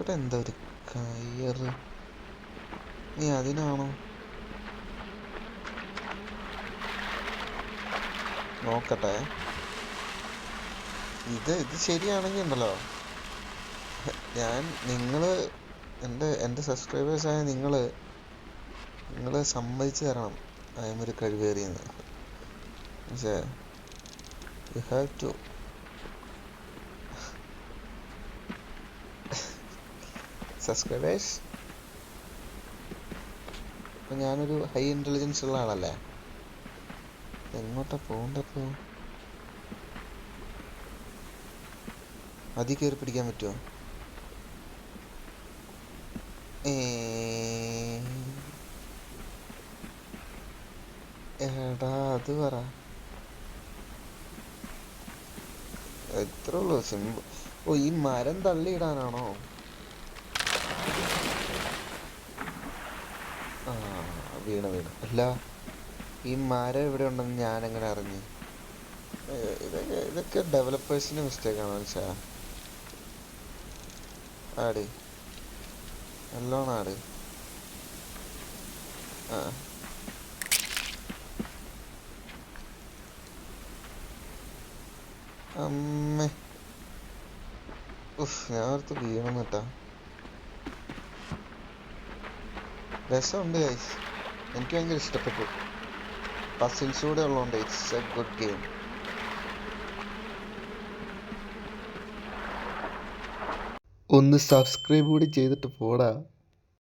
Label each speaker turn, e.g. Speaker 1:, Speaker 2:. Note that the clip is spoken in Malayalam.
Speaker 1: ഇവിടെ എന്താ ഒരു കയറ്? നീ അതിനാണോ? നോക്കട്ടെ. ഇത് ശരിയാണെങ്കിൽ ഉണ്ടല്ലോ, നിങ്ങള് എൻ്റെ സബ്സ്ക്രൈബേഴ്സായ നിങ്ങള് സമ്മതിച്ചു തരണം ഒരു കഴിവേറിയെന്ന്. പക്ഷേ യു ഹാവ് ടു സബ്സ്ക്രൈബേഴ്സ്. അപ്പം ഞാനൊരു ഹൈ ഇൻ്റലിജൻസ് ഉള്ള ആളല്ലേ. എങ്ങോട്ടാ പോകണ്ടപ്പോ? അതിൽ കയറി പിടിക്കാൻ പറ്റുമോ? എടാ അത് പറ. എത്ര ഉള്ളു? സിമ്പിൾ. ഓ, ഈ മരം തള്ളിയിടാനാണോ? ആ, വീണ്. അല്ല, ഈ മരം ഇവിടെ ഉണ്ടെന്ന് ഞാനെങ്ങനെ അറിഞ്ഞു? ഇതൊക്കെ ഡെവലപ്പേഴ്സിന്റെ മിസ്റ്റേക്കാണോ വെച്ചാ? ആട് നല്ലോണം ആട്. ആ, അമ്മേ. ഞാൻ ഓർത്ത് വീണെന്ന് കേട്ടാ. രസമുണ്ട് ഗൈസ്, എനിക്ക് ഭയങ്കര ഇഷ്ടപ്പെട്ടു. പസിൽസ് കൂടെ ഉള്ളതുകൊണ്ട് ഇറ്റ്സ് എ ഗുഡ് ഗെയിം. ഒന്ന് സബ്സ്ക്രൈബ് കൂടി ചെയ്തിട്ട് പോടാ.